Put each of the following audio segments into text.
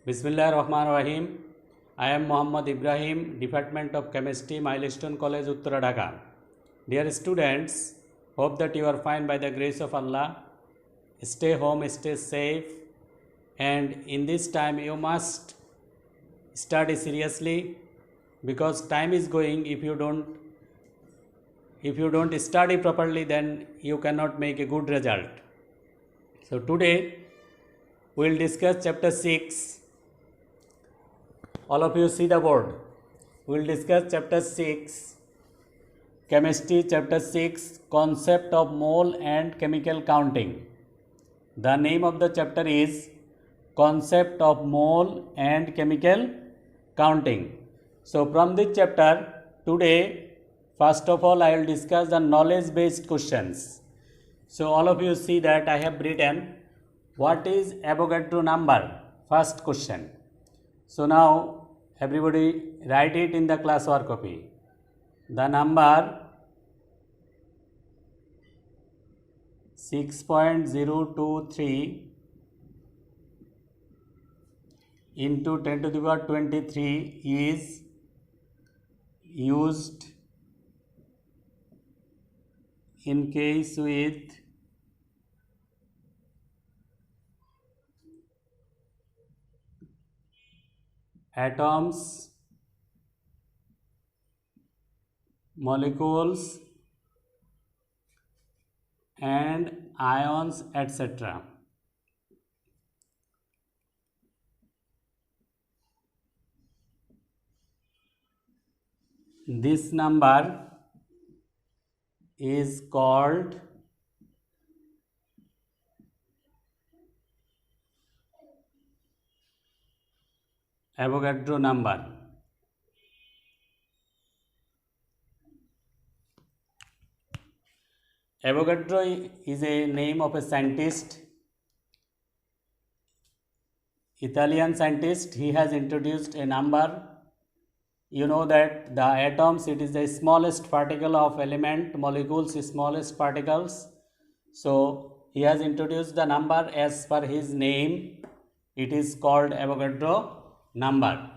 Bismillahirrahmanirrahim. I am Muhammad Ibrahim, Department of Chemistry, Milestone College, Uttara Dhaka. Dear students, hope that you are fine by the grace of Allah. Stay home, stay safe, and in this time you must study seriously because time is going. If you don't study properly, then you cannot make a good result. So today we will discuss chapter 6. All of you see the board. We will discuss chapter 6, chemistry, chapter 6, concept of mole and chemical counting. The name of the chapter is concept of mole and chemical counting. So from this chapter today, first of all I will discuss the knowledge based questions. So all of you see that I have written what is Avogadro number, first question. So now everybody write it in the classwork copy. The number 6.023 into 10 to the power 23 is used in case with atoms, molecules and ions, etc. This number is called Avogadro number. Avogadro is a name of a scientist, Italian scientist. He has introduced a number. You know that the atoms, it is the smallest particle of element, molecules, smallest particles. So he has introduced the number as per his name. It is called Avogadro number.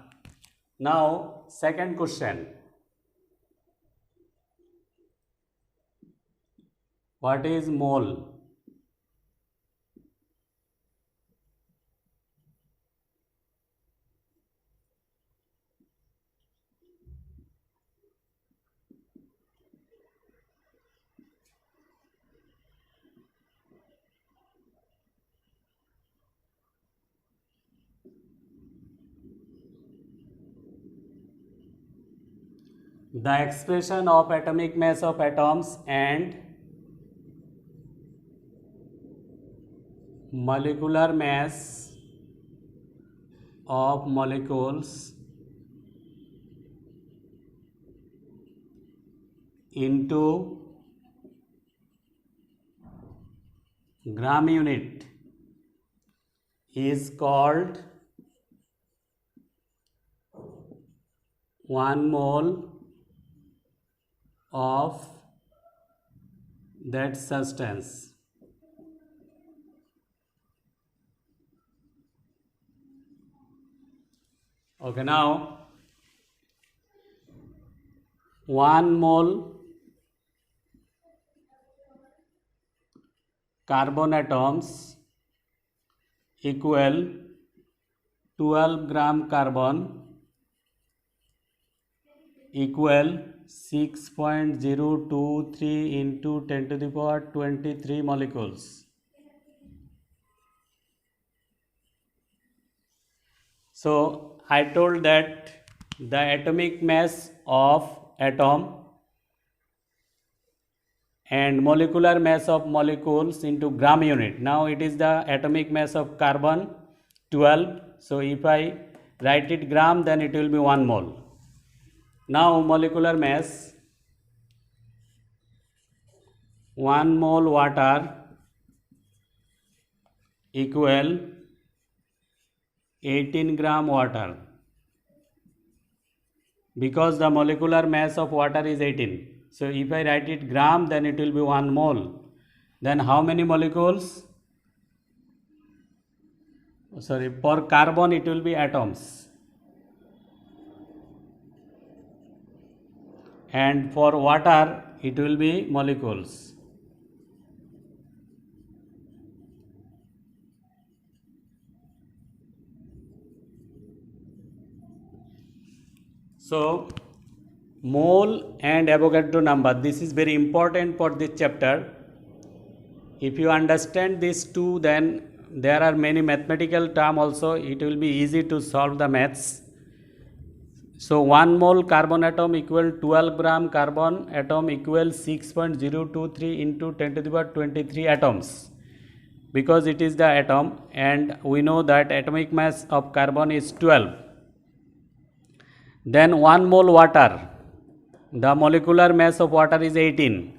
Now second question. What is mole? The expression of atomic mass of atoms and molecular mass of molecules into gram unit is called 1 mole of that substance. Okay, now 1 mole carbon atoms equal 12 gram carbon equal 6.023 into 10 to the power 23 molecules. So I told that the atomic mass of atom and molecular mass of molecules into gram unit. Now it is the atomic mass of carbon 12. So if I write it gram, then it will be 1 mole. Now molecular mass, 1 mole water equal 18 gram water, because the molecular mass of water is 18. So if I write it gram, then it will be 1 mole. Then how many molecules? sorry, for carbon it will be atoms, and for water it will be molecules. So mole and Avogadro number, this is very important for this chapter. If you understand these two, then there are many mathematical terms also, it will be easy to solve the maths. So 1 mole carbon atom equal 12 gram carbon atom equal 6.023 into 10 to the power 23 atoms, because it is the atom and we know that atomic mass of carbon is 12. Then 1 mole water, the molecular mass of water is 18.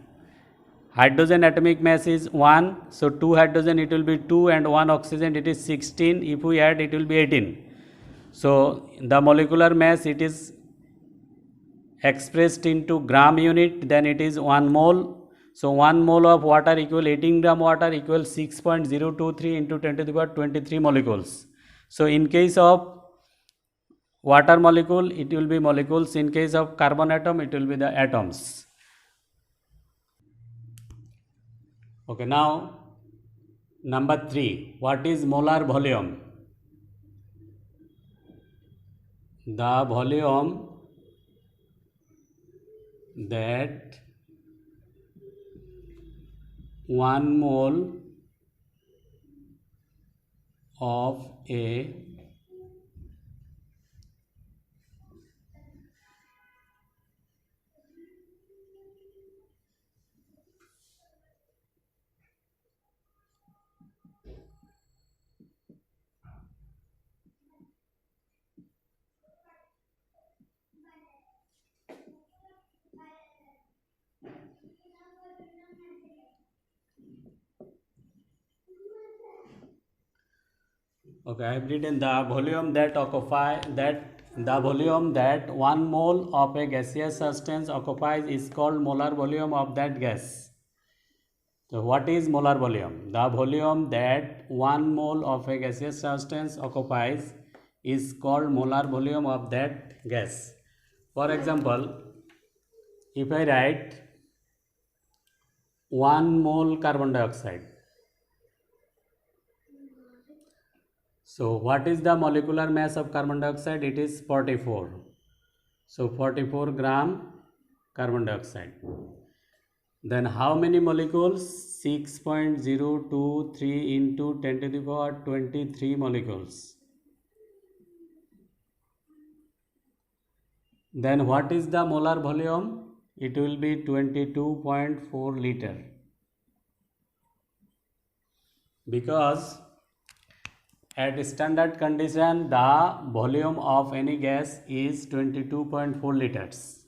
Hydrogen atomic mass is 1, so 2 hydrogen it will be 2 and 1 oxygen it is 16. If we add it will be 18. So the molecular mass it is expressed into gram unit, then it is 1 mole. So 1 mole of water equal 18 gram water equal 6.023 into 10 to the power 23 molecules. So in case of water molecule it will be molecules, in case of carbon atom it will be the atoms. Okay, now number 3, what is molar volume? The volume that 1 mole of a okay, I have written the volume that the volume that 1 mole of a gaseous substance occupies is called molar volume of that gas. So what is molar volume? The volume that 1 mole of a gaseous substance occupies is called molar volume of that gas. For example, if I write 1 mole carbon dioxide, so what is the molecular mass of carbon dioxide? It is 44. So 44 gram carbon dioxide. Then how many molecules? 6.023 into 10 to the power 23 molecules. Then what is the molar volume? It will be 22.4 liter. Because at standard condition the volume of any gas is 22.4 liters.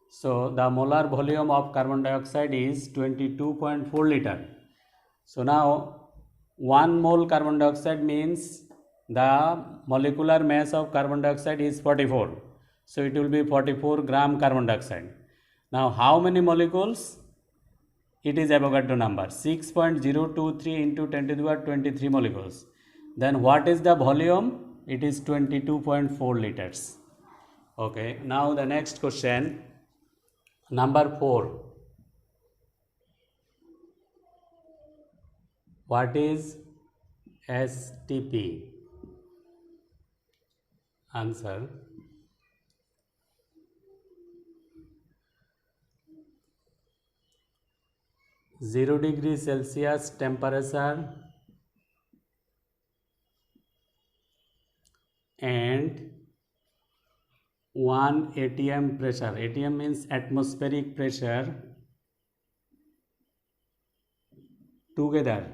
So the molar volume of carbon dioxide is 22.4 liter. So now 1 mole carbon dioxide means the molecular mass of carbon dioxide is 44. So it will be 44 gram carbon dioxide. Now how many molecules? It is Avogadro number, 6.023 into 10 to the power 23 molecules. Then what is the volume? It is 22.4 liters. Okay, now the next question, number 4. What is STP? Answer. Zero degree Celsius temperature and 1 atm pressure. Atm means atmospheric pressure together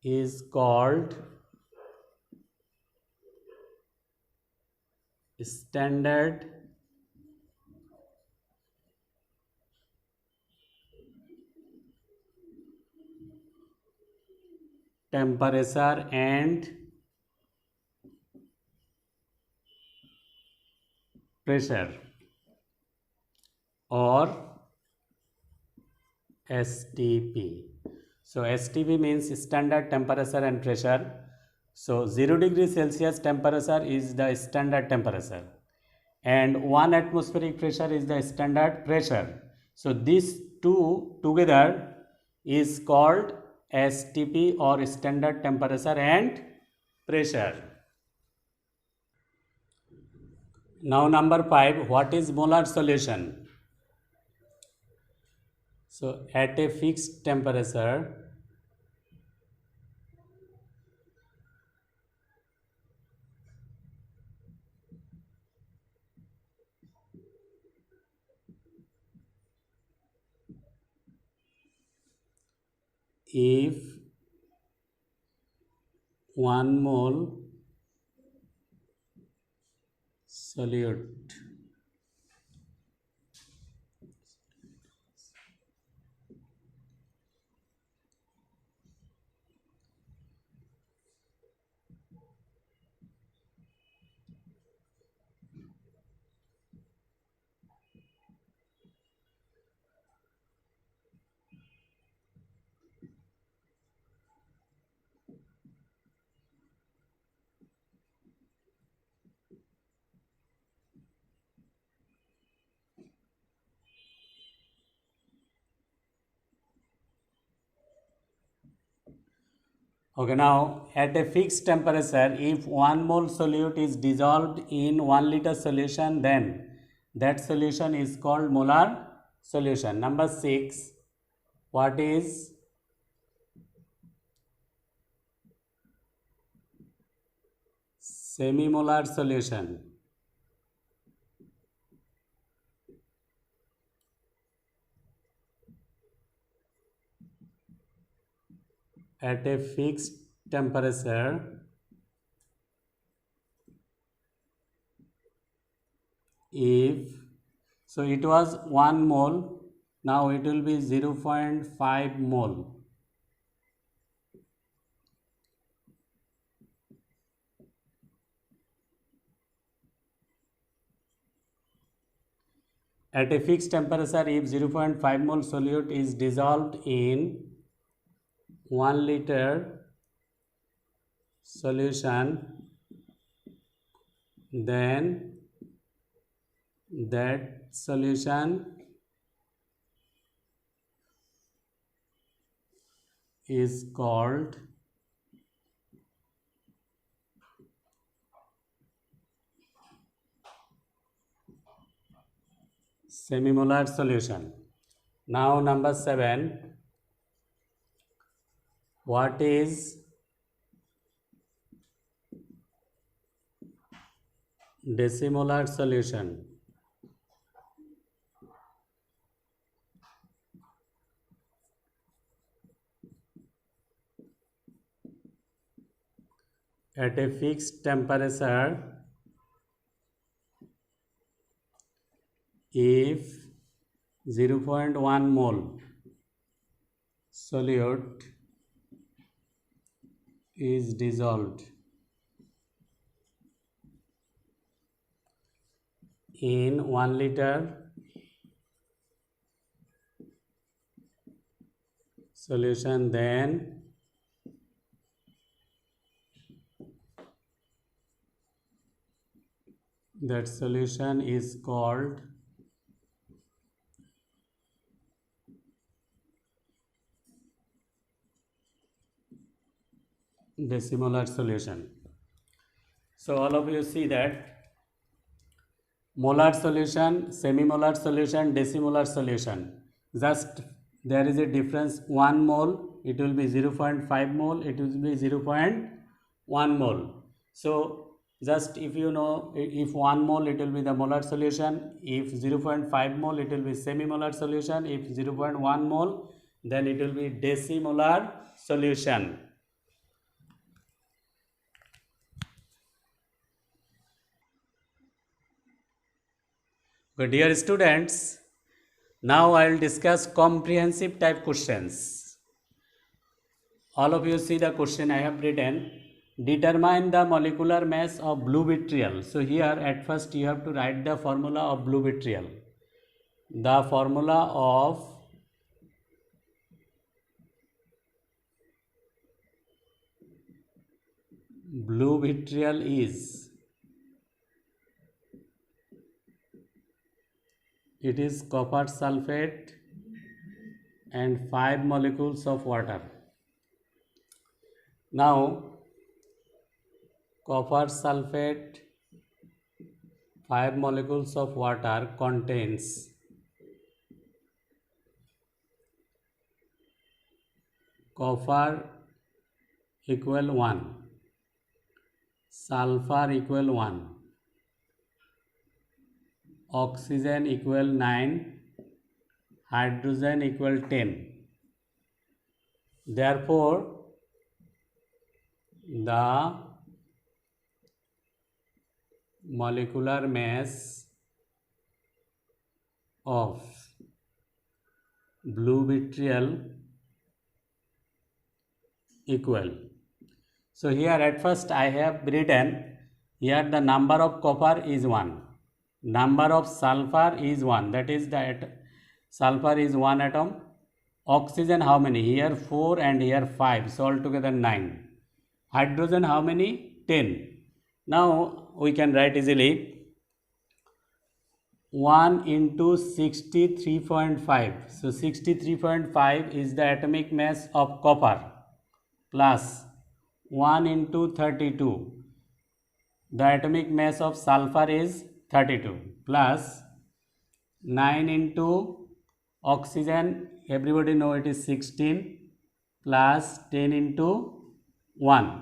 is called standard temperature and pressure, or STP. So STP means standard temperature and pressure. So 0 degree Celsius temperature is the standard temperature and 1 atmospheric pressure is the standard pressure. So these two together is called STP or standard temperature and pressure. Now number 5, what is molar solution? So at a fixed temperature, if 1 mole solute Okay, now at a fixed temperature, if 1 mole solute is dissolved in 1 liter solution, then that solution is called molar solution. Number 6, what is semimolar solution? At a fixed temperature, if, so it was 1 mole, now it will be 0.5 mole. At a fixed temperature, if 0.5 mole solute is dissolved in 1 liter solution, then that solution is called semimolar solution. Now number 7, what is decimolar solution? At a fixed temperature, if 0.1 mole solute is dissolved in 1 liter solution, then that solution is called decimolar solution. So all of you see that molar solution, semimolar solution, decimolar solution, just there is a difference. 1 mole, it will be 0.5 mole, it will be 0.1 mole. So just if you know, if 1 mole it will be the molar solution, if 0.5 mole it will be semimolar solution, if 0.1 mole then it will be decimolar solution. Okay, dear students, now I will discuss comprehensive type questions. All of you see the question I have written. Determine the molecular mass of blue vitriol. So here at first you have to write the formula of blue vitriol. The formula of blue vitriol is, it is copper sulfate and 5 molecules of water. Now copper sulfate 5 molecules of water contains copper equal 1, sulfur equal 1, oxygen equal 9, hydrogen equal 10. Therefore, the molecular mass of blue vitriol equal. So here at first I have written here the number of copper is 1, number of sulfur is 1, that is that sulfur is 1 atom. Oxygen how many? Here 4 and here 5, so altogether 9. Hydrogen how many? 10. Now we can write easily 1 into 63.5. So 63.5 is the atomic mass of copper plus 1 into 32. The atomic mass of sulfur is 32 plus 9 into oxygen, everybody know it is 16 plus 10 into 1.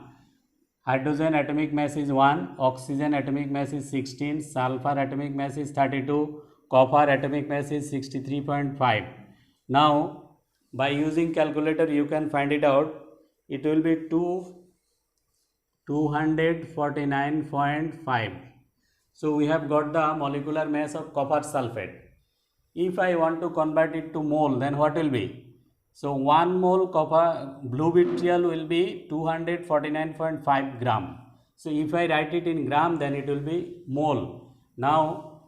Hydrogen atomic mass is 1, oxygen atomic mass is 16, sulfur atomic mass is 32, copper atomic mass is 63.5. Now by using calculator you can find it out. It will be 249.5. So we have got the molecular mass of copper sulfate. If I want to convert it to mole, then what will be? So 1 mole copper blue vitriol will be 249.5 gram. So if I write it in gram, then it will be mole. Now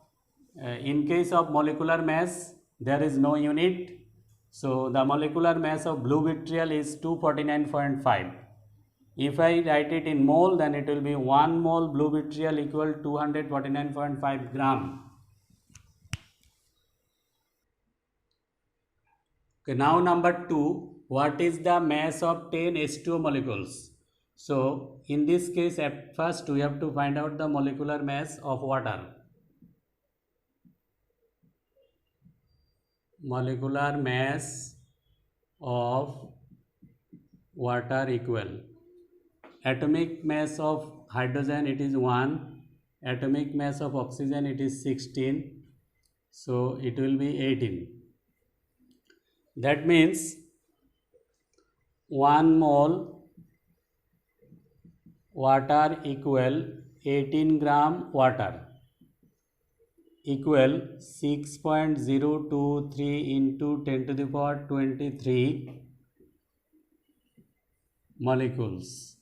in case of molecular mass, there is no unit. So the molecular mass of blue vitriol is 249.5. If I write it in mole, then it will be 1 mole blue vitriol equal 249.5 gram. Okay, now number 2, what is the mass of 10 H2O molecules? So in this case, at first we have to find out the molecular mass of water. Molecular mass of water equal atomic mass of hydrogen, it is 1, atomic mass of oxygen, it is 16, so it will be 18. That means 1 mole water equal 18 gram water equal 6.023 into 10 to the power 23 molecules.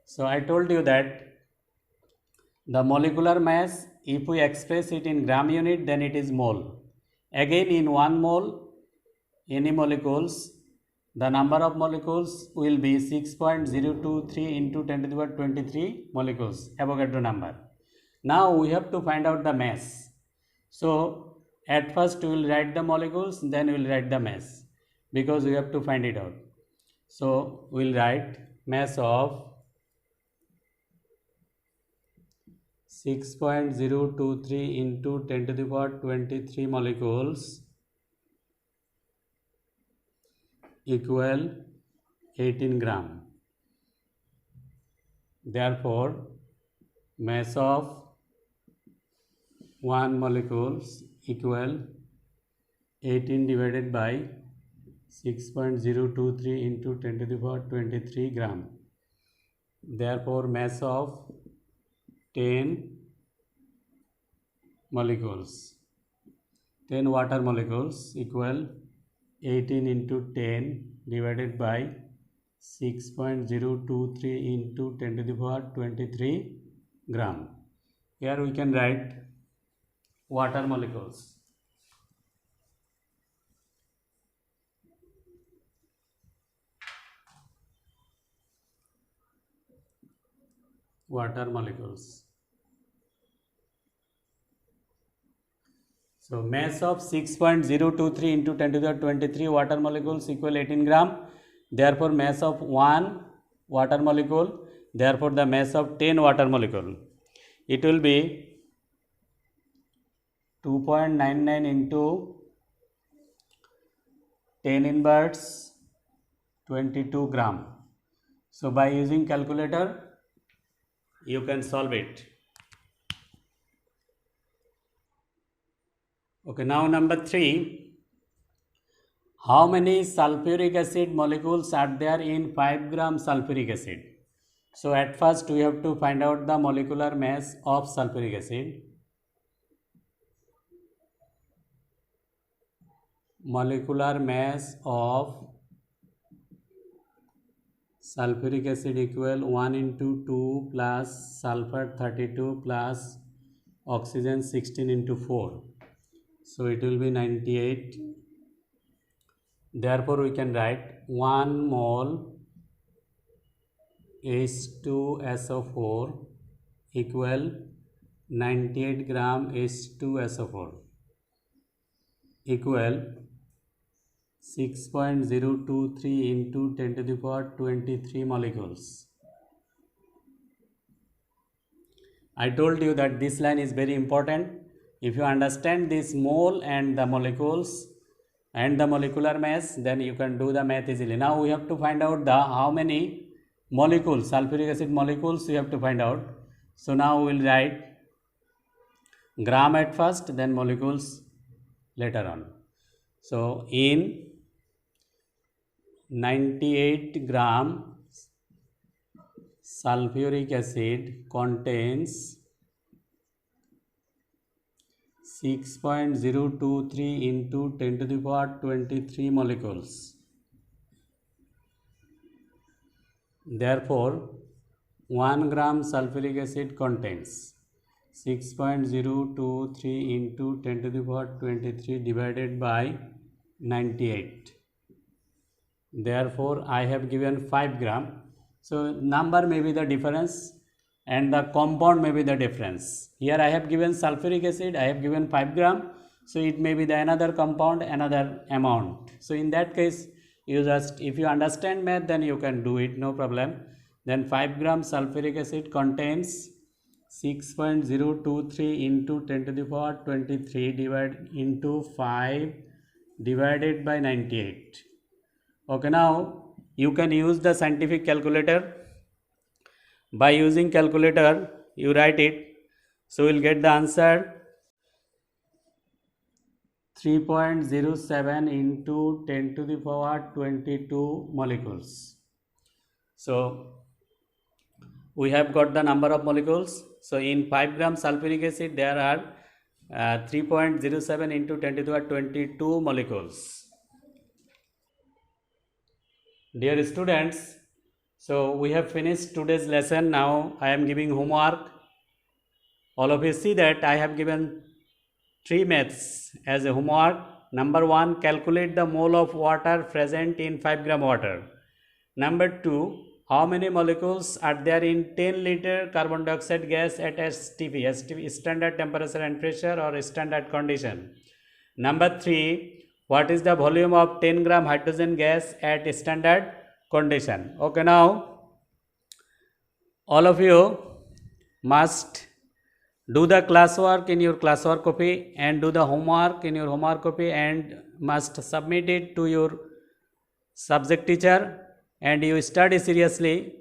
So I told you that the molecular mass, if we express it in gram unit, then it is mole. Again, in 1 mole, any molecules, the number of molecules will be 6.023 into 10 to the power 23 molecules, Avogadro number. Now we have to find out the mass. So at first we will write the molecules, then we will write the mass, because we have to find it out. So we will write mass of 6.023 into 10 to the power 23 molecules equal 18 gram. Therefore, mass of 1 molecules equal 18 divided by 6.023 into 10 to the power 23 gram. Therefore, mass of 10 molecules, 10 water molecules equal 18 into 10 divided by 6.023 into 10 to the power 23 gram. Here we can write water molecules. water molecules. So mass of 6.023 into 10 to the 23 water molecules equal 18 gram. Therefore mass of 1 water molecule, therefore the mass of 10 water molecule, it will be 2.99 into 10 inverse 22 gram. So by using calculator you can solve it. Okay, now number 3, how many sulfuric acid molecules are there in 5 gram sulfuric acid? So at first we have to find out the molecular mass of sulfuric acid. Molecular mass of sulfuric acid equal 1 into 2 plus sulfur 32 plus oxygen 16 into 4. So it will be 98. Therefore we can write 1 mole H2SO4 equal 98 gram H2SO4 equal 6.023 into 10 to the power 23 molecules. I told you that this line is very important. If you understand this mole and the molecules and the molecular mass, then you can do the math easily. Now we have to find out the how many molecules, sulfuric acid molecules we have to find out. So now we will write gram at first, then molecules later on. So in 98 gram sulfuric acid contains 6.023 into 10 to the power 23 molecules. Therefore 1 gram sulfuric acid contains 6.023 into 10 to the power 23 divided by 98. Therefore I have given 5 gram. So number may be the difference and the compound may be the difference. Here I have given sulfuric acid, I have given 5 gram. So it may be the another compound, another amount. So in that case, you just, if you understand math, then you can do it, no problem. Then 5 gram sulfuric acid contains 6.023 into 10 to the power 23 divided into 5 divided by 98. Okay, now you can use the scientific calculator. By using calculator, you write it. So we'll get the answer 3.07 into 10 to the power 22 molecules. So we have got the number of molecules. So in 5 gram sulfuric acid there are 3.07 into 10 to the power 22 molecules. Dear students, so we have finished today's lesson. Now I am giving homework. All of you see that I have given 3 maths as a homework. Number 1, calculate the mole of water present in 5 gram water. Number 2, how many molecules are there in 10 liter carbon dioxide gas at STP, standard temperature and pressure or standard condition. Number 3, what is the volume of 10 gram hydrogen gas at standard condition. Okay, now all of you must do the classwork in your classwork copy and do the homework in your homework copy and must submit it to your subject teacher, and you study seriously